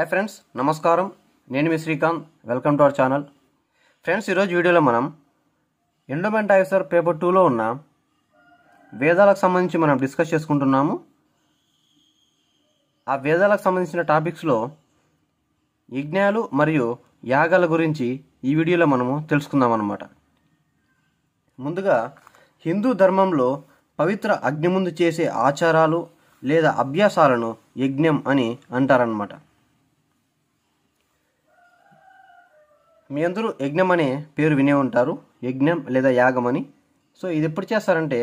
Hi friends, నమస్కారం. నేను మీ Srikanth. Welcome to our channel. Friends, ఈరోజు వీడియోలో మనం ఎండోమెంట్ ఆఫీసర్ పేపర్ 2లో ఉన్న వేదాలకు సంబంధించి మనం డిస్కస్ చేసుకుంటున్నాము. ఆ వేదాలకు సంబంధించిన టాపిక్స్లో యజ్ఞాలు మరియు యాగాల గురించి ఈ వీడియోలో మనము తెలుసుకుందాం అన్నమాట. ముందుగా హిందూ ధర్మంలో పవిత్ర అగ్ని ముందు చేసే ఆచారాలు లేదా అభ్యాసాలను యజ్ఞం అని అంటారన్నమాట. మీ అందరూ యజ్ఞం అనే పేరు వినే ఉంటారు, యజ్ఞం లేదా యాగం అని. సో ఇది ఎప్పుడు చేస్తారంటే,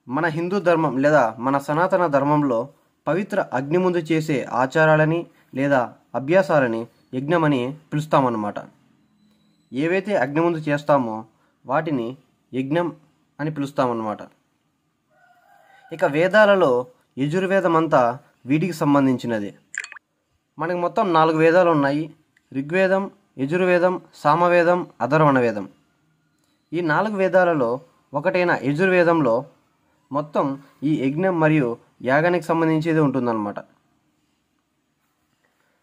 మన హిందూ ధర్మం లేదా మన సనాతన ధర్మంలో పవిత్ర అగ్ని ముందు చేసే ఆచారాలని లేదా అభ్యాసాలని యజ్ఞం అని పిలుస్తామన్నమాట. ఏవైతే అగ్ని ముందు చేస్తామో వాటిని యజ్ఞం అని పిలుస్తామన్నమాట. ఇక వేదాలలో యజుర్వేదం అంతా వీటికి సంబంధించినదే. మనకి మొత్తం 4 వేదాలు ఉన్నాయి: ఋగ్వేదం, యజుర్వేదం, సామవేదం, అథర్వణ వేదం. ఈ 4 వేదాలలో ఒకటైన యజుర్వేదంలో మొత్తం ఈ యజ్ఞం మరియు యాగానికి సంబంధించేది ఉంటుందన్నమాట.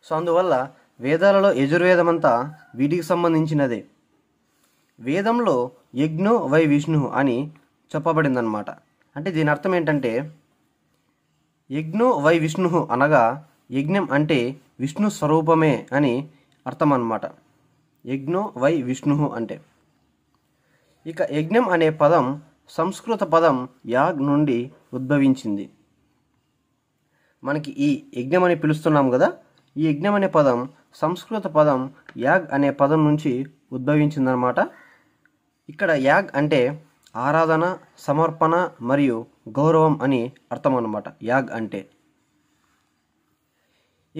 సో అందువల్ల వేదాలలో యజుర్వేదం అంతా వీటికి సంబంధించినదే. వేదంలో యజ్ఞో వై విష్ణు అని చెప్పబడిందన్నమాట. అంటే దీని అర్థం ఏంటంటే, యజ్ఞో వై విష్ణు అనగా యజ్ఞం అంటే విష్ణు స్వరూపమే అని అర్థం అన్నమాట. యజ్ఞో వై విష్ణు అంటే. ఇక యజ్ఞం అనే పదం సంస్కృత పదం యాగ్ నుండి ఉద్భవించింది. మనకి ఈ యజ్ఞం అని పిలుస్తున్నాం కదా, ఈ యజ్ఞం అనే పదం సంస్కృత పదం యాగ్ అనే పదం నుంచి ఉద్భవించిందనమాట. ఇక్కడ యాగ్ అంటే ఆరాధన, సమర్పణ మరియు గౌరవం అని అర్థం అన్నమాట. యాగ్ అంటే.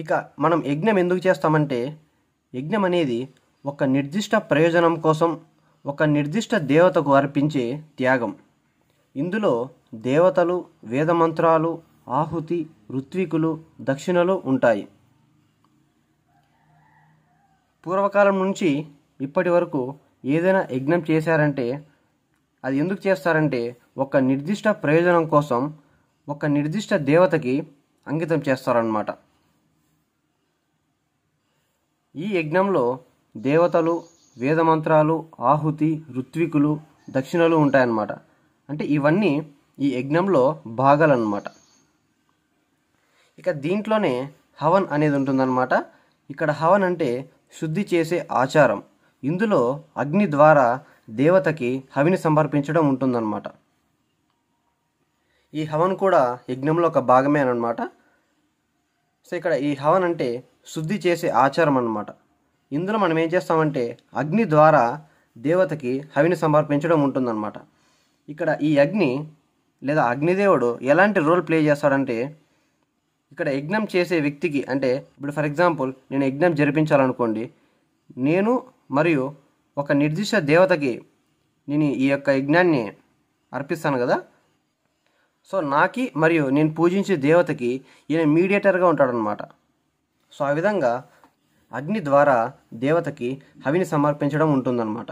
ఇక మనం యజ్ఞం ఎందుకు చేస్తామంటే, యజ్ఞం అనేది ఒక నిర్దిష్ట ప్రయోజనం కోసం ఒక నిర్దిష్ట దేవతకు అర్పించే త్యాగం. ఇందులో దేవతలు, వేదమంత్రాలు, ఆహుతి, ఋత్వికులు, దక్షిణలు ఉంటాయి. పూర్వకాలం నుంచి ఇప్పటి వరకు ఏదైనా యజ్ఞం చేశారంటే అది ఎందుకు చేస్తారంటే, ఒక నిర్దిష్ట ప్రయోజనం కోసం ఒక నిర్దిష్ట దేవతకి అంకితం చేస్తారన్నమాట. ఈ యజ్ఞంలో దేవతలు, వేదమంత్రాలు, ఆహుతి, ఋత్వికులు, దక్షిణలు ఉంటాయన్నమాట. అంటే ఇవన్నీ ఈ యజ్ఞంలో భాగాలన్నమాట. ఇక దీంట్లోనే హవన్ అనేది ఉంటుందన్నమాట. ఇక్కడ హవన్ అంటే శుద్ధి చేసే ఆచారం. ఇందులో అగ్ని ద్వారా దేవతకి హవిని సమర్పించడం ఉంటుందన్నమాట. ఈ హవన్ కూడా యజ్ఞంలో ఒక భాగమే అన్నమాట. సో ఇక్కడ ఈ హవన్ అంటే శుద్ధి చేసే ఆచారం అన్నమాట. ఇందులో మనం ఏం చేస్తామంటే, అగ్ని ద్వారా దేవతకి హవిని సమర్పించడం ఉంటుందన్నమాట. ఇక్కడ ఈ అగ్ని లేదా అగ్నిదేవుడు ఎలాంటి రోల్ ప్లే చేస్తాడంటే, ఇక్కడ యజ్ఞం చేసే వ్యక్తికి, అంటే ఇప్పుడు ఫర్ ఎగ్జాంపుల్ నేను యజ్ఞం జరిపించాలనుకోండి, నేను మరియు ఒక నిర్దిష్ట దేవతకి నేను ఈ యొక్క యజ్ఞాన్ని అర్పిస్తాను కదా. సో నాకి మరియు నేను పూజించే దేవతకి ఈయన మీడియేటర్గా ఉంటాడనమాట. సో ఆ విధంగా అగ్ని ద్వారా దేవతకి హవిని సమర్పించడం ఉంటుందన్నమాట.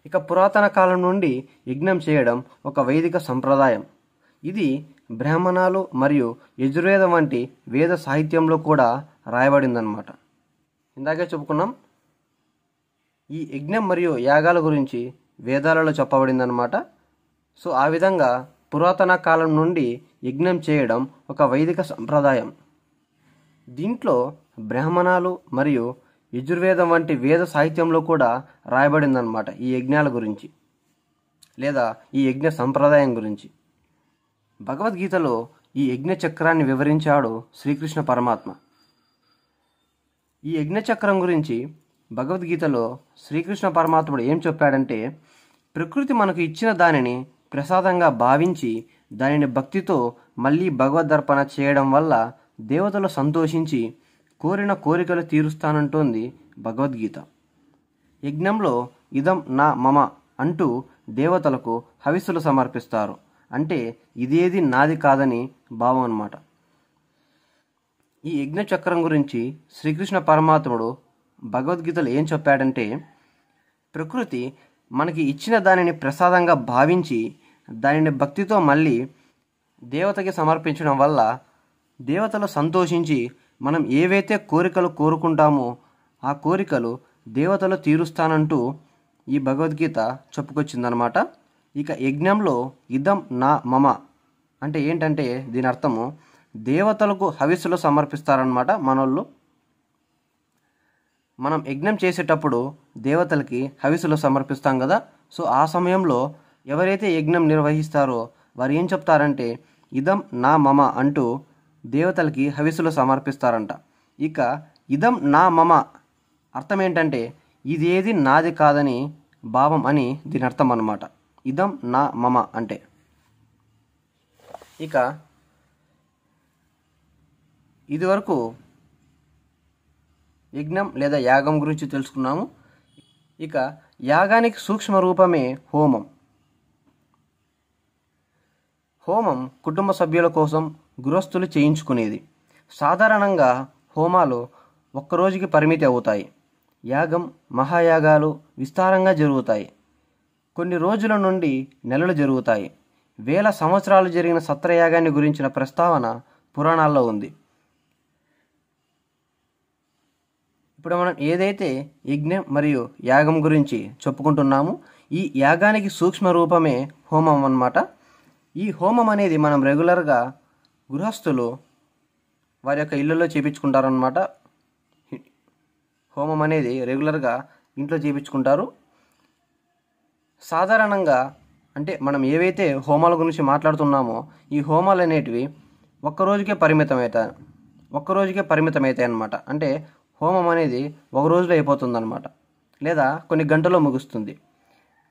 ఇక పురాతన కాలం నుండి యజ్ఞం చేయడం ఒక వైదిక సంప్రదాయం. ఇది బ్రాహ్మణాలు మరియు యజుర్వేదం వంటి వేద సాహిత్యంలో కూడా రాయబడిందన్నమాట. ఇందాకే చెప్పుకున్నాం, ఈ యజ్ఞం మరియు యాగాల గురించి వేదాలలో చెప్పబడిందన్నమాట. సో ఆ విధంగా పురాతన కాలం నుండి యజ్ఞం చేయడం ఒక వైదిక సంప్రదాయం. దీంట్లో బ్రాహ్మణాలు మరియు యజుర్వేదం వంటి వేద సాహిత్యంలో కూడా రాయబడిందన్నమాట ఈ యజ్ఞాల గురించి లేదా ఈ యజ్ఞ సంప్రదాయం గురించి. భగవద్గీతలో ఈ యజ్ఞ చక్రాన్ని వివరించాడు శ్రీకృష్ణ పరమాత్మ. ఈ యజ్ఞ చక్రం గురించి భగవద్గీతలో శ్రీకృష్ణ పరమాత్ముడు ఏం చెప్పాడంటే, ప్రకృతి మనకు ఇచ్చిన దానిని ప్రసాదంగా భావించి దానిని భక్తితో మళ్ళీ భగవద్దర్పణ చేయడం వల్ల దేవతలు సంతోషించి కోరిన కోరికలు తీరుస్తానంటోంది భగవద్గీత. యజ్ఞంలో ఇదం నా మమ అంటూ దేవతలకు హవిస్సులు సమర్పిస్తారు. అంటే ఇదేది నాది కాదని భావం అన్నమాట. ఈ యజ్ఞ చక్రం గురించి శ్రీకృష్ణ పరమాత్ముడు భగవద్గీతలో ఏం చెప్పాడంటే, ప్రకృతి మనకి ఇచ్చిన దానిని ప్రసాదంగా భావించి దానిని భక్తితో మళ్ళీ దేవతకి సమర్పించడం వల్ల దేవతలు సంతోషించి మనం ఏవైతే కోరికలు కోరుకుంటామో ఆ కోరికలు దేవతలు తీరుస్తానంటూ ఈ భగవద్గీత చెప్పుకొచ్చిందనమాట. ఇక యజ్ఞంలో ఇదం నా మమ అంటే ఏంటంటే దీని అర్థము దేవతలకు హవిస్సులు సమర్పిస్తారనమాట మనోళ్ళు. మనం యజ్ఞం చేసేటప్పుడు దేవతలకి హవిస్సులు సమర్పిస్తాం కదా. సో ఆ సమయంలో ఎవరైతే యజ్ఞం నిర్వహిస్తారో వారు ఏం చెప్తారంటే ఇదం నా మమ అంటూ దేవతలకి హవిస్సులు సమర్పిస్తారంట. ఇక ఇదం నా మమ అర్థం ఏంటంటే ఇదేది నాది కాదని భావం అని దీని అర్థం అన్నమాట. ఇదం నా మమ అంటే. ఇక ఇదివరకు యజ్ఞం లేదా యాగం గురించి తెలుసుకున్నాము. ఇక యాగానికి సూక్ష్మ రూపమే హోమం. హోమం కుటుంబ సభ్యుల కోసం గృహస్థులు చేయించుకునేది. సాధారణంగా హోమాలు ఒక్కరోజుకి పరిమితి అవుతాయి. యాగం మహాయాగాలు విస్తారంగా జరుగుతాయి. కొన్ని రోజుల నుండి నెలలు జరుగుతాయి. వేల సంవత్సరాలు జరిగిన సత్రయాగాన్ని గురించిన ప్రస్తావన పురాణాల్లో ఉంది. ఇప్పుడు మనం ఏదైతే యజ్ఞం మరియు యాగం గురించి చెప్పుకుంటున్నామో ఈ యాగానికి సూక్ష్మ రూపమే హోమం అన్నమాట. ఈ హోమం అనేది మనం రెగ్యులర్గా గృహస్థులు వారి యొక్క ఇళ్ళల్లో చేయించుకుంటారనమాట. హోమం అనేది రెగ్యులర్గా ఇంట్లో చేయించుకుంటారు. సాధారణంగా అంటే మనం ఏవైతే హోమాల గురించి మాట్లాడుతున్నామో ఈ హోమాలు అనేటివి ఒక్కరోజుకే పరిమితమవుతాయి అన్నమాట. అంటే హోమం అనేది ఒక రోజులో అయిపోతుంది అనమాట, లేదా కొన్ని గంటల్లో ముగుస్తుంది.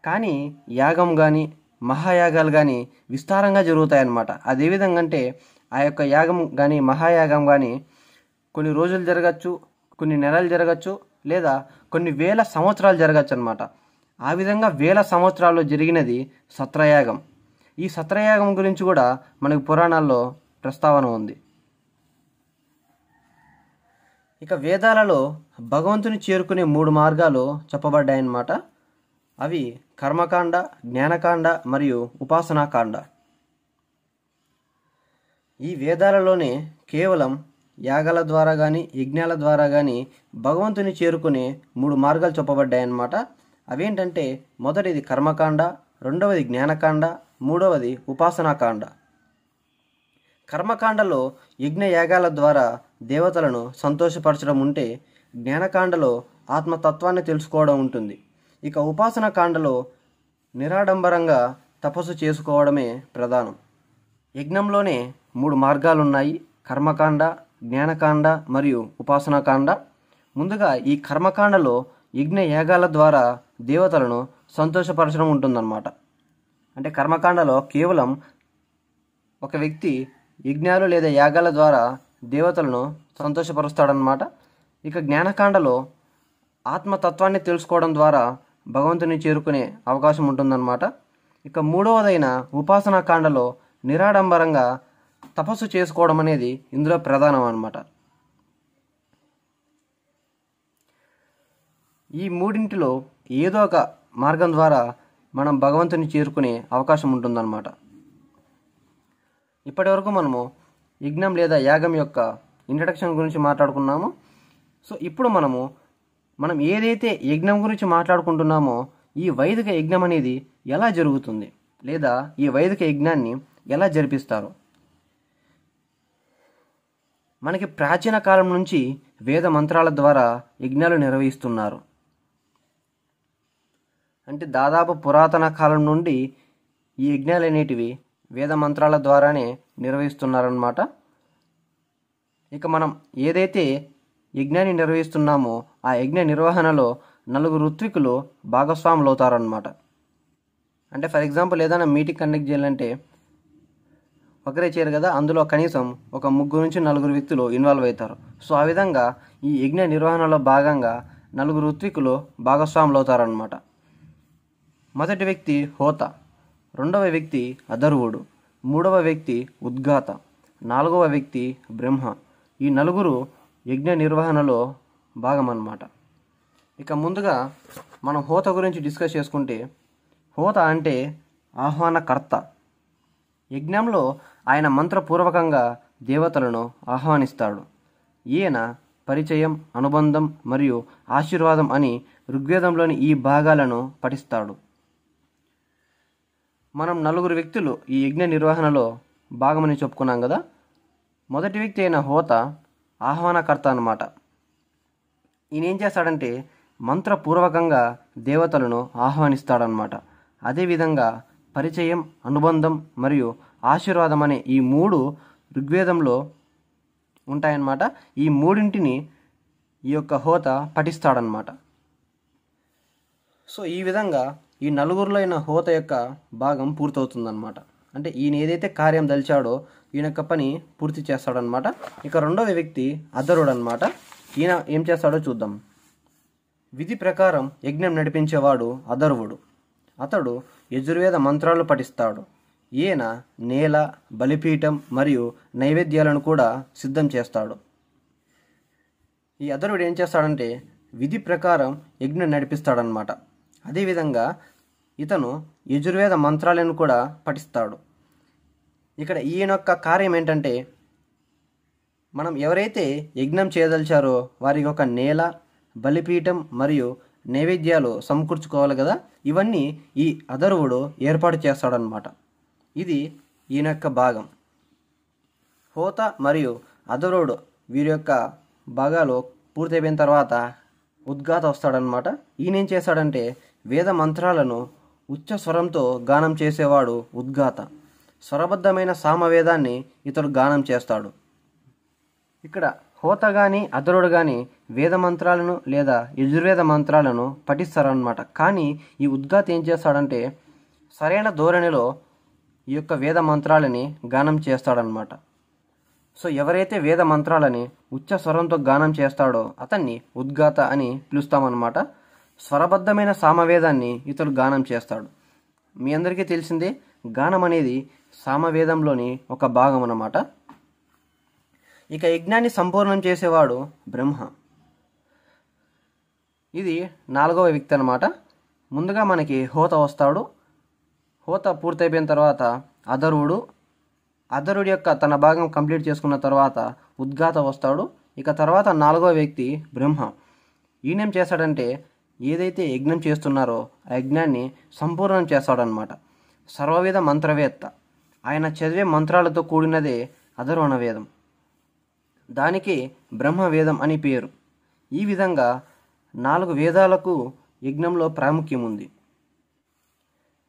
కానీ యాగం కానీ మహాయాగాలు కానీ విస్తారంగా జరుగుతాయి అన్నమాట. అది ఏ విధంగా అంటే ఆ యొక్క యాగం కానీ మహాయాగం కానీ కొన్ని రోజులు జరగచ్చు, కొన్ని నెలలు జరగచ్చు, లేదా కొన్ని వేల సంవత్సరాలు జరగచ్చు అనమాట. ఆ విధంగా వేల సంవత్సరాల్లో జరిగినది సత్రయాగం. ఈ సత్రయాగం గురించి కూడా మనకు పురాణాల్లో ప్రస్తావన ఉంది. ఇక వేదాలలో భగవంతుని చేరుకునే 3 మార్గాలు చెప్పబడ్డాయన్నమాట. అవి కర్మకాండ, జ్ఞానకాండ మరియు ఉపాసనాకాండ. ఈ వేదాలలోనే కేవలం యాగాల ద్వారా కానీ యజ్ఞాల ద్వారా కానీ భగవంతుని చేరుకునే 3 మార్గాలు చెప్పబడ్డాయన్నమాట. అవేంటంటే మొదటిది కర్మకాండ, రెండవది జ్ఞానకాండ, మూడవది ఉపాసనాకాండ. కర్మకాండలో యజ్ఞ యాగాల ద్వారా దేవతలను సంతోషపరచడం ఉంటే జ్ఞానకాండలో ఆత్మతత్వాన్ని తెలుసుకోవడం ఉంటుంది. ఇక ఉపాసనాకాండలో నిరాడంబరంగా తపస్సు చేసుకోవడమే ప్రధానం. యజ్ఞంలోనే 3 మార్గాలు ఉన్నాయి: కర్మకాండ, జ్ఞానకాండ మరియు ఉపాసనాకాండ. ముందుగా ఈ కర్మకాండలో యజ్ఞ యాగాల ద్వారా దేవతలను సంతోషపరచడం ఉంటుందన్నమాట. అంటే కర్మకాండలో కేవలం ఒక వ్యక్తి యజ్ఞాలు లేదా యాగాల ద్వారా దేవతలను సంతోషపరుస్తాడనమాట. ఇక జ్ఞానకాండలో ఆత్మతత్వాన్ని తెలుసుకోవడం ద్వారా భగవంతుని చేరుకునే అవకాశం ఉంటుందన్నమాట. ఇక మూడవదైన ఉపాసనాకాండలో నిరాడంబరంగా తపస్సు చేసుకోవడం అనేది ఇందులో ప్రధానం అన్నమాట. ఈ మూడింటిలో ఏదో ఒక మార్గం ద్వారా మనం భగవంతుని చేరుకునే అవకాశం ఉంటుందన్నమాట. ఇప్పటి వరకు మనము యజ్ఞం లేదా యాగం యొక్క ఇంట్రడక్షన్ గురించి మాట్లాడుకున్నాము. సో ఇప్పుడు మనం ఏదైతే యజ్ఞం గురించి మాట్లాడుకుంటున్నామో ఈ వైదిక యజ్ఞం అనేది ఎలా జరుగుతుంది, లేదా ఈ వైదిక యజ్ఞాన్ని ఎలా జరిపిస్తారు. మనకి ప్రాచీన కాలం నుంచి వేద మంత్రాల ద్వారా యజ్ఞాలు నిర్వహిస్తున్నారు. అంటే దాదాపు పురాతన కాలం నుండి ఈ యజ్ఞాలు అనేటివి వేద మంత్రాల ద్వారానే నిర్వహిస్తున్నారన్నమాట. ఇక మనం ఏదైతే యజ్ఞాన్ని నిర్వహిస్తున్నామో ఆ యజ్ఞ నిర్వహణలో 4 ఋత్వికులు భాగస్వాములు అవుతారన్నమాట. అంటే ఫర్ ఎగ్జాంపుల్ ఏదైనా మీటింగ్ కండక్ట్ చేయాలంటే ఒకరే చేయరు కదా, అందులో కనీసం ఒక 3 నుంచి 4 వ్యక్తులు ఇన్వాల్వ్ అవుతారు. సో ఆ విధంగా ఈ యజ్ఞ నిర్వహణలో భాగంగా 4 ఋత్వికులు భాగస్వాములు అవుతారన్నమాట. మొదటి వ్యక్తి హోత, రెండవ వ్యక్తి అధర్వుడు, మూడవ వ్యక్తి ఉద్గాత, 4వ వ్యక్తి బ్రహ్మ. ఈ 4 యజ్ఞ నిర్వహణలో భాగమన్నమాట. ఇక ముందుగా మనం హోత గురించి డిస్కస్ చేసుకుంటే, హోత అంటే ఆహ్వానకర్త. యజ్ఞంలో ఆయన మంత్రపూర్వకంగా దేవతలను ఆహ్వానిస్తాడు. ఈయన పరిచయం, అనుబంధం మరియు ఆశీర్వాదం అని ఋగ్వేదంలోని ఈ భాగాలను పఠిస్తాడు. మనం నలుగురు వ్యక్తులు ఈ యజ్ఞ నిర్వహణలో భాగమని చెప్పుకున్నాం కదా. మొదటి వ్యక్తి అయిన హోత ఆహ్వానకర్త అన్నమాట. ఈయన ఏం చేస్తాడంటే మంత్రపూర్వకంగా దేవతలను ఆహ్వానిస్తాడనమాట. అదేవిధంగా పరిచయం, అనుబంధం మరియు ఆశీర్వాదం అనే ఈ మూడు ఋగ్వేదంలో ఉంటాయన్నమాట. ఈ మూడింటిని ఈ యొక్క హోత పఠిస్తాడనమాట. సో ఈ విధంగా ఈ నలుగురిలో అయిన హోత యొక్క భాగం పూర్తవుతుందన్నమాట. అంటే ఈయన ఏదైతే కార్యం దలిచాడో ఈయన యొక్క పని పూర్తి చేస్తాడనమాట. ఇక రెండవ వ్యక్తి అధరుడు అనమాట. ఈయన ఏం చేస్తాడో చూద్దాం. విధి ప్రకారం యజ్ఞం నడిపించేవాడు అధర్వుడు. అతడు యజుర్వేద మంత్రాలు పఠిస్తాడు. ఈయన నేల, బలిపీఠం మరియు నైవేద్యాలను కూడా సిద్ధం చేస్తాడు. ఈ అధర్వుడు ఏం చేస్తాడంటే విధి ప్రకారం యజ్ఞం నడిపిస్తాడనమాట. అదేవిధంగా ఇతను యజుర్వేద మంత్రాలను కూడా పఠిస్తాడు. ఇక్కడ ఈయన యొక్క కార్యం ఏంటంటే మనం ఎవరైతే యజ్ఞం చేయదలిచారో వారికి ఒక నేల, బలిపీఠం మరియు నైవేద్యాలు సమకూర్చుకోవాలి కదా. ఇవన్నీ ఈ అధర్వుడు ఏర్పాటు చేస్తాడనమాట. ఇది ఈయన యొక్క భాగం. హోత మరియు అధర్వుడు వీరి యొక్క భాగాలు పూర్తయిపోయిన తర్వాత ఉద్గాత వస్తాడనమాట. ఈయన ఏం చేస్తాడంటే వేద మంత్రాలను ఉచ్చ స్వరంతో గానం చేసేవాడు ఉద్గాత. స్వరబద్ధమైన సామవేదాన్ని ఇతడు గానం చేస్తాడు. ఇక్కడ హోత కానీ అధరుడు కానీ వేద మంత్రాలను లేదా యజుర్వేద మంత్రాలను పఠిస్తారనమాట. కానీ ఈ ఉద్గాత ఏం చేస్తాడంటే సరైన ధోరణిలో ఈ యొక్క వేద మంత్రాలని గానం చేస్తాడనమాట. సో ఎవరైతే వేద మంత్రాలని ఉచ్చ స్వరంతో గానం చేస్తాడో అతన్ని ఉద్గాత అని పిలుస్తామన్నమాట. స్వరబద్ధమైన సామవేదాన్ని ఇతడు గానం చేస్తాడు. మీ అందరికీ తెలిసిందే, గానం అనేది సామవేదంలోని ఒక భాగం అన్నమాట. ఇక యజ్ఞాన్ని సంపూర్ణం చేసేవాడు బ్రహ్మ. ఇది నాలుగవ వ్యక్తి అన్నమాట. ముందుగా మనకి హోత వస్తాడు. హోత పూర్తయిపోయిన తర్వాత అధరుడి యొక్క తన భాగం కంప్లీట్ చేసుకున్న తర్వాత ఉద్గాత వస్తాడు. ఇక తర్వాత నాలుగవ వ్యక్తి బ్రహ్మ. ఈయనేం చేస్తాడంటే ఏదైతే యజ్ఞం చేస్తున్నారో ఆ యజ్ఞాన్ని సంపూర్ణం చేస్తాడనమాట. సర్వవేద మంత్రవేత్త. ఆయన చదివే మంత్రాలతో కూడినదే అధర్వణ వేదం. దానికి బ్రహ్మవేదం అని పేరు. ఈ విధంగా 4 వేదాలకు యజ్ఞంలో ప్రాముఖ్యం ఉంది.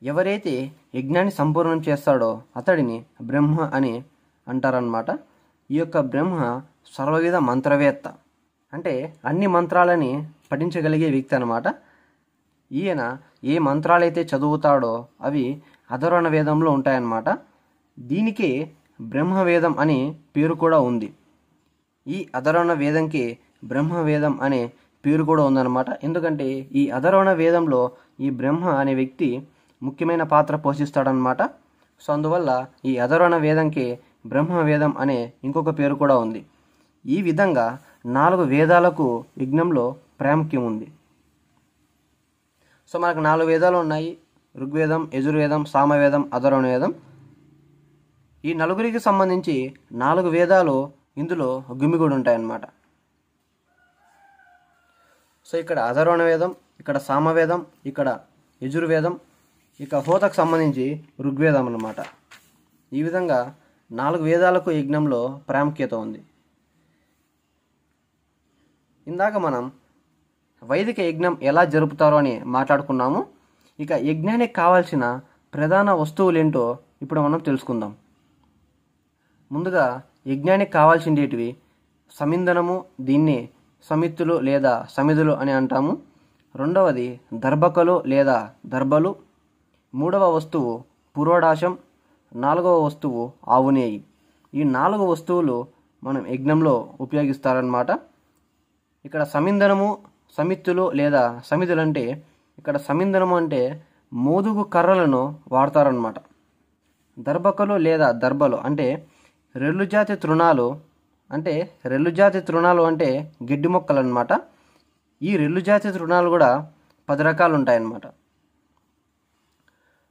ఎవరైతే యజ్ఞాన్ని సంపూర్ణం చేస్తాడో అతడిని బ్రహ్మ అని అంటారనమాట. ఈ యొక్క బ్రహ్మ సర్వవిధ మంత్రవేత్త, అంటే అన్ని మంత్రాలని పఠించగలిగే వ్యక్తి అనమాట. ఈయన ఏ మంత్రాలైతే చదువుతాడో అవి అధర్వణ వేదంలో ఉంటాయన్నమాట. దీనికి బ్రహ్మవేదం అనే పేరు కూడా ఉంది. ఈ అధర్వణ వేదంకి బ్రహ్మవేదం అనే పేరు కూడా ఉందన్నమాట. ఎందుకంటే ఈ అధర్వణ వేదంలో ఈ బ్రహ్మ అనే వ్యక్తి ముఖ్యమైన పాత్ర పోషిస్తాడనమాట. సో అందువల్ల ఈ అధర్వణ వేదంకి బ్రహ్మవేదం అనే ఇంకొక పేరు కూడా ఉంది. ఈ విధంగా 4 వేదాలకు యజ్ఞంలో ప్రాముఖ్యం ఉంది. సో మనకు 4 వేదాలు ఉన్నాయి: ఋగ్వేదం, యజుర్వేదం, సామవేదం, అధర్వణ వేదం. ఈ నలుగురికి సంబంధించి 4 వేదాలు ఇందులో గుమిగూడి ఉంటాయన్నమాట. సో ఇక్కడ అధర్వణ వేదం, ఇక్కడ సామవేదం, ఇక్కడ యజుర్వేదం, ఇక హోతకు సంబంధించి ఋగ్వేదం అన్నమాట. ఈ విధంగా 4 వేదాలకు యజ్ఞంలో ప్రాముఖ్యత ఉంది. ఇందాక మనం వైదిక యజ్ఞం ఎలా జరుపుతారో అని మాట్లాడుకున్నాము. ఇక యజ్ఞానికి కావాల్సిన ప్రధాన వస్తువులేంటో ఇప్పుడు మనం తెలుసుకుందాం. ముందుగా యజ్ఞానికి కావాల్సిందేటివి: సమింధనము, దీన్ని సమిత్తులు లేదా సమిధులు అని అంటాము. రెండవది దర్భకలు లేదా దర్భలు. మూడవ వస్తువు పురోడాశం. 4వ వస్తువు ఆవునేయి. ఈ 4 వస్తువులు మనం యజ్ఞంలో ఉపయోగిస్తారన్నమాట. ఇక్కడ సమింధనము, సమిత్తులు లేదా సమిధులు అంటే ఇక్కడ సమింధనము అంటే మోదుగు కర్రలను వాడతారన్నమాట. దర్భకలు లేదా దర్భలు అంటే రెల్లుజాతి తృణాలు. అంటే రెల్లుజాతి తృణాలు అంటే గడ్డి మొక్కలు అన్నమాట. ఈ రెల్లుజాతి తృణాలు కూడా 10 రకాలు ఉంటాయన్నమాట.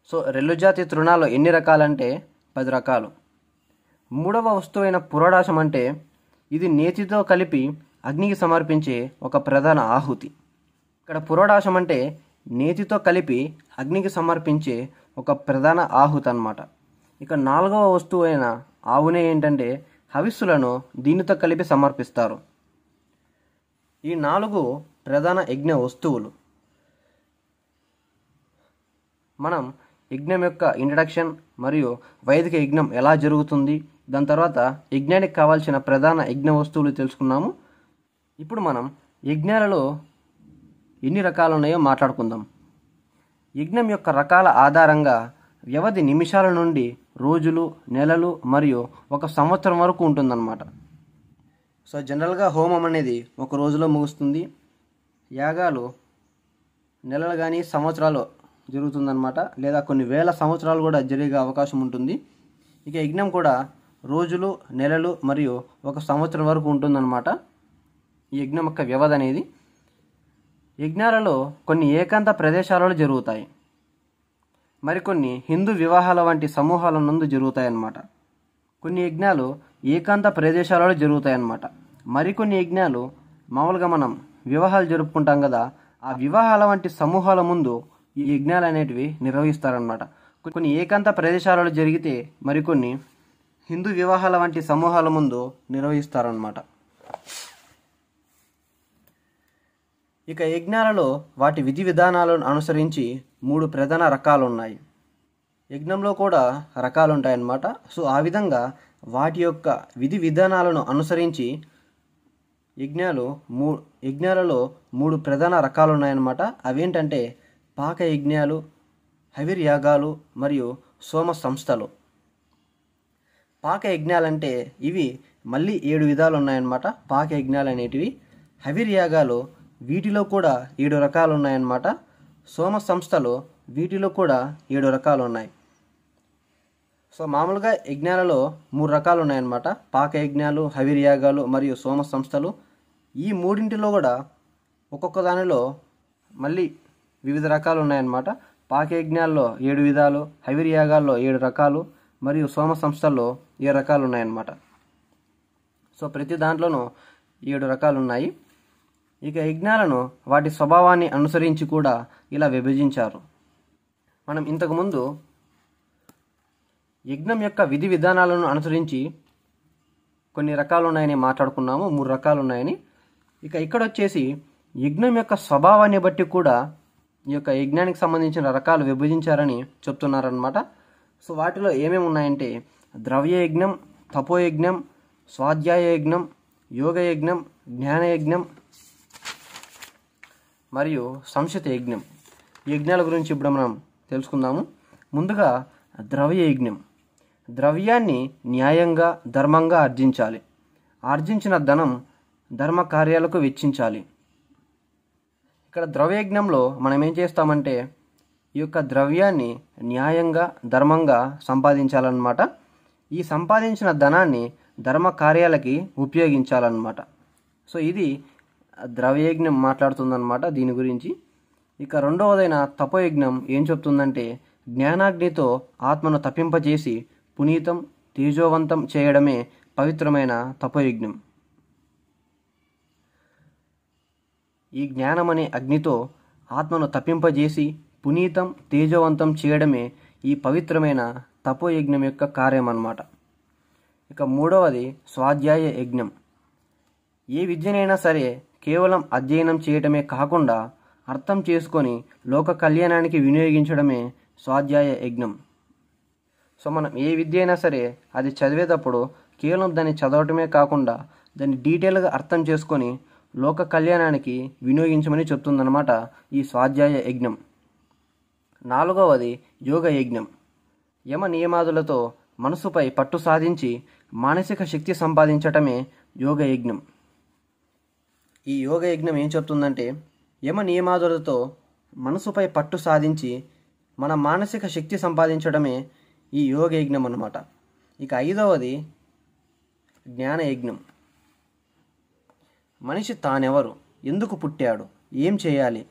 సో రెల్లుజాతి తృణాలు ఎన్ని రకాలంటే 10 రకాలు. మూడవ వస్తువైన పురోడాశం అంటే ఇది నేతితో కలిపి అగ్నికి సమర్పించే ఒక ప్రధాన ఆహుతి. ఇక్కడ పురోడాశం అంటే నేతితో కలిపి అగ్నికి సమర్పించే ఒక ప్రధాన ఆహుతి అన్నమాట. ఇక 4వ వస్తువు అయిన ఆవునే ఏంటంటే హవిస్సులను దీనితో కలిపి సమర్పిస్తారు. ఈ 4 ప్రధాన యజ్ఞ వస్తువులు. మనం యజ్ఞం యొక్క ఇంట్రడక్షన్ మరియు వైదిక యజ్ఞం ఎలా జరుగుతుంది, దాని తర్వాత యజ్ఞానికి కావాల్సిన ప్రధాన యజ్ఞ వస్తువులు తెలుసుకున్నాము. ఇప్పుడు మనం యజ్ఞాలలో ఎన్ని రకాలు ఉన్నాయో మాట్లాడుకుందాం. యజ్ఞం యొక్క రకాల ఆధారంగా వ్యవధి నిమిషాల నుండి రోజులు, నెలలు మరియు 1 సంవత్సరం వరకు ఉంటుందన్నమాట. సో జనరల్గా హోమం అనేది 1 రోజులో ముగుస్తుంది. యాగాలు నెలలు కానీ సంవత్సరాలు జరుగుతుందన్నమాట, లేదా కొన్ని వేల సంవత్సరాలు కూడా జరిగే అవకాశం ఉంటుంది. ఇక యజ్ఞం కూడా రోజులు, నెలలు మరియు 1 సంవత్సరం వరకు ఉంటుందన్నమాట. ఈ యజ్ఞం యొక్క వ్యవధి అనేది. యజ్ఞాలలో కొన్ని ఏకాంత ప్రదేశాలలో జరుగుతాయి, మరికొన్ని హిందూ వివాహాల వంటి సమూహాల నందు జరుగుతాయన్నమాట. కొన్ని యజ్ఞాలు ఏకాంత ప్రదేశాలలో జరుగుతాయన్నమాట. మరికొన్ని యజ్ఞాలు మామూలుగా మనం వివాహాలు జరుపుకుంటాం కదా, ఆ వివాహాల వంటి సమూహాల ముందు ఈ యజ్ఞాలు అనేటివి నిర్వహిస్తారనమాట. కొన్ని ఏకాంత ప్రదేశాలలో జరిగితే మరికొన్ని హిందూ వివాహాల వంటి సమూహాల ముందు నిర్వహిస్తారనమాట. ఇక యజ్ఞాలలో వాటి విధి విధానాలను అనుసరించి 3 ప్రధాన రకాలు ఉన్నాయి. యజ్ఞంలో కూడా రకాలు ఉంటాయన్నమాట. సో ఆ విధంగా వాటి యొక్క విధి విధానాలను అనుసరించి యజ్ఞాలలో 3 ప్రధాన రకాలు ఉన్నాయన్నమాట. అవేంటంటే పాక యజ్ఞాలు, హవిర్యాగాలు మరియు సోమ సంస్థలు. పాక యజ్ఞాలంటే ఇవి మళ్ళీ 7 విధాలు ఉన్నాయన్నమాట. పాక యజ్ఞాలు అనేటివి. హవిర్యాగాలు వీటిలో కూడా 7 రకాలు ఉన్నాయన్నమాట. సోమ సంస్థలు వీటిలో కూడా 7 రకాలు ఉన్నాయి. సో మామూలుగా యజ్ఞాలలో 3 రకాలు ఉన్నాయన్నమాట. పాక యజ్ఞాలు, హవిర్యాగాలు మరియు సోమ సంస్థలు. ఈ మూడింటిలో కూడా ఒక్కొక్క దానిలో మళ్ళీ వివిధ రకాలు ఉన్నాయన్నమాట. పాక యజ్ఞాల్లో 7 విధాలు, హవిర్యాగాల్లో 7 రకాలు మరియు సోమ సంస్థల్లో 7 రకాలు ఉన్నాయన్నమాట. సో ప్రతి దాంట్లోనూ 7 రకాలు ఉన్నాయి. ఇక యజ్ఞాలను వాటి స్వభావాన్ని అనుసరించి కూడా ఇలా విభజించారు. మనం ఇంతకుముందు యజ్ఞం యొక్క విధి విధానాలను అనుసరించి కొన్ని రకాలు ఉన్నాయని మాట్లాడుకున్నాము, 3 రకాలు ఉన్నాయని. ఇక ఇక్కడ వచ్చేసి యజ్ఞం యొక్క స్వభావాన్ని బట్టి కూడా ఈ యొక్క యజ్ఞానికి సంబంధించిన రకాలు విభజించారని చెప్తున్నారనమాట. సో వాటిలో ఏమేమి ఉన్నాయంటే ద్రవ్య యజ్ఞం, తపోయజ్ఞం, స్వాధ్యాయ యజ్ఞం, యోగ యజ్ఞం, జ్ఞాన యజ్ఞం మరియు సంశిత యజ్ఞం. ఈ యజ్ఞాల గురించి ఇప్పుడు మనం తెలుసుకుందాము. ముందుగా ద్రవ్య యజ్ఞం. ద్రవ్యాన్ని న్యాయంగా, ధర్మంగా ఆర్జించాలి. ఆర్జించిన ధనం ధర్మ కార్యాలకు వెచ్చించాలి. ఇక్కడ ద్రవ్యయజ్ఞంలో మనం ఏం చేస్తామంటే ఈ యొక్క ద్రవ్యాన్ని న్యాయంగా, ధర్మంగా సంపాదించాలన్నమాట. ఈ సంపాదించిన ధనాన్ని ధర్మ కార్యాలకి ఉపయోగించాలన్నమాట. సో ఇది ద్రవ్యయజ్ఞం మాట్లాడుతుందన్నమాట దీని గురించి. ఇక రెండవదైన తపోయజ్ఞం ఏం చెప్తుందంటే జ్ఞానాగ్నితో ఆత్మను తప్పింపజేసి పునీతం, తేజోవంతం చేయడమే పవిత్రమైన తపోయజ్ఞం. ఈ జ్ఞానమనే అగ్నితో ఆత్మను తప్పింపజేసి పునీతం, తేజోవంతం చేయడమే ఈ పవిత్రమైన తపోయజ్ఞం యొక్క కార్యం అన్నమాట. ఇక మూడవది స్వాధ్యాయ యజ్ఞం. ఏ విద్యనైనా సరే కేవలం అధ్యయనం చేయటమే కాకుండా అర్థం చేసుకొని లోక కళ్యాణానికి వినియోగించడమే స్వాధ్యాయ యజ్ఞం. సో మనం ఏ విద్య అయినా సరే అది చదివేటప్పుడు కేవలం దాన్ని చదవటమే కాకుండా దాన్ని డీటెయిల్గా అర్థం చేసుకొని లోక కళ్యాణానికి వినియోగించమని చెప్తుందన్నమాట ఈ స్వాధ్యాయ యజ్ఞం. నాలుగవది యోగ యజ్ఞం. యమ నియమాదులతో మనసుపై పట్టు సాధించి మానసిక శక్తి సంపాదించటమే యోగ యజ్ఞం. ఈ యోగ యజ్ఞం ఏం చెప్తుందంటే యమ నియమాదులతో మనసుపై పట్టు సాధించి మన మానసిక శక్తి సంపాదించడమే ఈ యోగ యజ్ఞం అన్నమాట. ఇక ఐదవది జ్ఞాన యజ్ఞం. మనిషి తానెవరు, ఎందుకు పుట్టాడు, ఏం చేయాలి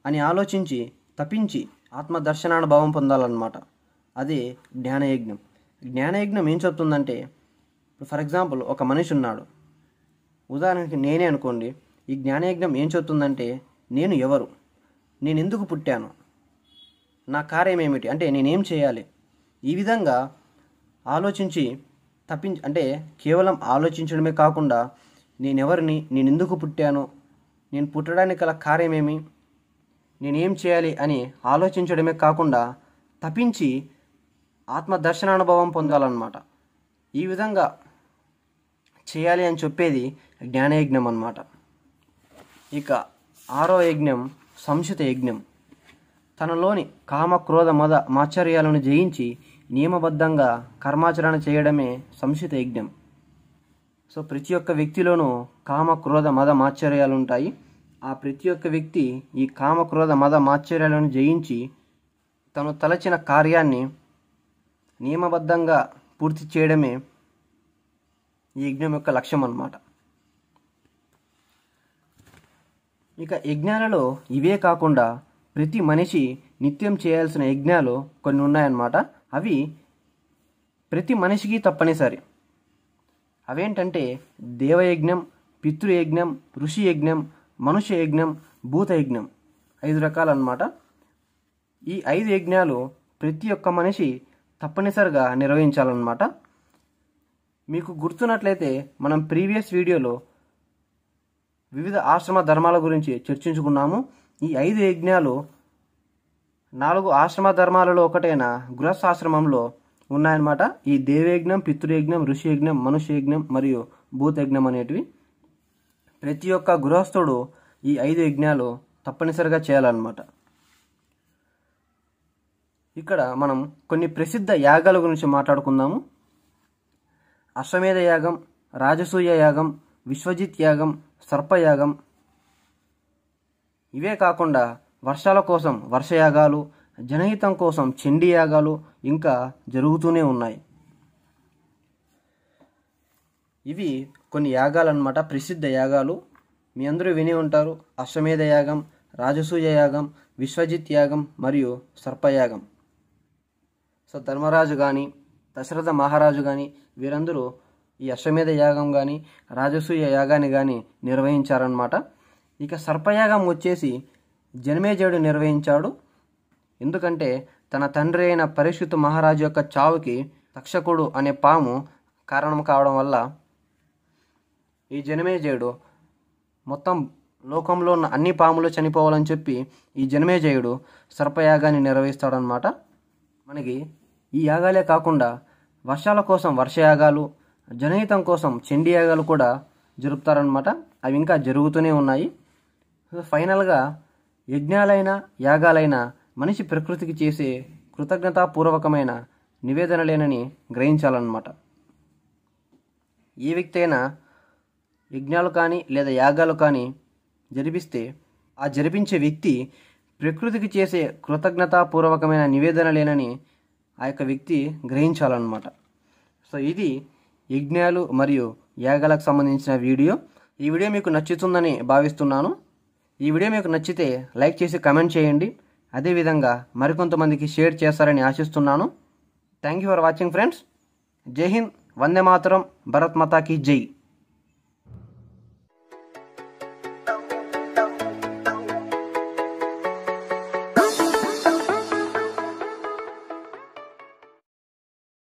అని ఆలోచించి తపించి ఆత్మదర్శనానుభవం పొందాలన్నమాట. అదే జ్ఞానయజ్ఞం. జ్ఞానయజ్ఞం ఏం చెప్తుందంటే ఫర్ ఎగ్జాంపుల్ ఒక మనిషి ఉన్నాడు, ఉదాహరణకి నేనే అనుకోండి, ఈ జ్ఞానయజ్ఞం ఏం చెప్తుందంటే నేను ఎవరు, నేను ఎందుకు పుట్టాను, నా కార్యం ఏమిటి, అంటే నేనేం చేయాలి, ఈ విధంగా ఆలోచించి అంటే కేవలం ఆలోచించడమే కాకుండా నేనెవరిని, నేను ఎందుకు పుట్టాను, నేను పుట్టడానికి గల కార్యమేమి, నేనేం చేయాలి అని ఆలోచించడమే కాకుండా తపించి ఆత్మదర్శనానుభవం పొందాలన్నమాట. ఈ విధంగా చేయాలి అని చెప్పేది జ్ఞానయజ్ఞం అన్నమాట. ఇక 6వ యజ్ఞం సంశిత యజ్ఞం. తనలోని కామ క్రోధ మద మాత్సర్యాలను జయించి నియమబద్ధంగా కర్మాచరణ చేయడమే సంశిత యజ్ఞం. సో ప్రతి ఒక్క వ్యక్తిలోనూ కామ క్రోధ మద మాత్సర్యాలు ఉంటాయి. ఆ ప్రతి ఒక్క వ్యక్తి ఈ కామ క్రోధ మద మాత్సర్యాలను జయించి తను తలచిన కార్యాన్ని నియమబద్ధంగా పూర్తి చేయడమే ఈ యజ్ఞం యొక్క లక్ష్యం అన్నమాట. ఇక యజ్ఞాలలో ఇవే కాకుండా ప్రతి మనిషి నిత్యం చేయాల్సిన యజ్ఞాలు కొన్ని ఉన్నాయన్నమాట. అవి ప్రతి మనిషికి తప్పనిసరి. అవేంటంటే దేవయజ్ఞం, పితృయజ్ఞం, ఋషి యజ్ఞం, మనుష్య యజ్ఞం, భూత యజ్ఞం. 5 రకాలన్నమాట. ఈ 5 యజ్ఞాలు ప్రతి ఒక్క మనిషి తప్పనిసరిగా నిర్వహించాలన్నమాట. మీకు గుర్తున్నట్లయితే మనం ప్రీవియస్ వీడియోలో వివిధ ఆశ్రమ ధర్మాల గురించి చర్చించుకున్నాము. ఈ 5 యజ్ఞాలు 4 ఆశ్రమ ధర్మాలలో ఒకటైన గృహస్థాశ్రమంలో ఉన్నాయన్నమాట. ఈ దేవయజ్ఞం, పితృయజ్ఞం, ఋషి యజ్ఞం, మనుష్య యజ్ఞం మరియు భూతయజ్ఞం అనేటివి. ప్రతి ఒక్క గృహస్థుడు ఈ 5 యజ్ఞాలు తప్పనిసరిగా చేయాలన్నమాట. ఇక్కడ మనం కొన్ని ప్రసిద్ధ యాగాల గురించి మాట్లాడుకుందాము. అశ్వమేధ యాగం, రాజసూయ యాగం, విశ్వజిత్ యాగం, సర్పయాగం. ఇవే కాకుండా వర్షాల కోసం వర్షయాగాలు, జనహితం కోసం చండీ యాగాలు ఇంకా జరుగుతూనే ఉన్నాయి. ఇవి కొన్ని యాగాలు అన్నమాట, ప్రసిద్ధ యాగాలు. మీ అందరూ విని ఉంటారు. అశ్వమేధ యాగం, రాజసూయ యాగం, విశ్వజిత్ యాగం మరియు సర్పయాగం. సో ధర్మరాజు కానీ దశరథ మహారాజు కానీ వీరందరూ ఈ అశ్వమేధ యాగం కానీ రాజసూయ యాగాన్ని కానీ నిర్వహించారన్నమాట. ఇక సర్పయాగం వచ్చేసి జనమేజయుడు నిర్వహించాడు. ఎందుకంటే తన తండ్రి అయిన పరీక్షితు మహారాజు యొక్క చావుకి తక్షకుడు అనే పాము కారణం కావడం వల్ల ఈ జనమేజయుడు మొత్తం లోకంలో ఉన్న అన్ని పాములు చనిపోవాలని చెప్పి ఈ జనమేజయుడు సర్పయాగాన్ని నిర్వహిస్తాడనమాట. మనకి ఈ యాగాలే కాకుండా వర్షాల కోసం వర్షయాగాలు, జనహితం కోసం చండీ యాగాలు కూడా జరుపుతారనమాట. అవి ఇంకా జరుగుతూనే ఉన్నాయి. ఫైనల్గా యజ్ఞాలైన యాగాలైన మనిషి ప్రకృతికి చేసే కృతజ్ఞతాపూర్వకమైన నివేదనలేనని గ్రహించాలన్నమాట. ఏ వ్యక్తి అయినా యజ్ఞాలు కానీ లేదా యాగాలు కానీ జరిపిస్తే ఆ జరిపించే వ్యక్తి ప్రకృతికి చేసే కృతజ్ఞతాపూర్వకమైన నివేదనలేనని ఆ యొక్క వ్యక్తి గ్రహించాలన్నమాట. సో ఇది యజ్ఞాలు మరియు యాగాలకు సంబంధించిన వీడియో. ఈ వీడియో మీకు నచ్చుతుందని భావిస్తున్నాను. ఈ వీడియో మీకు నచ్చితే లైక్ చేసి కమెంట్ చేయండి. అదేవిధంగా మరికొంతమందికి షేర్ చేస్తారని ఆశిస్తున్నాను. Thank you for watching friends. జై హింద్, వందే మాతరం, భారత్ మాతా కీ జై.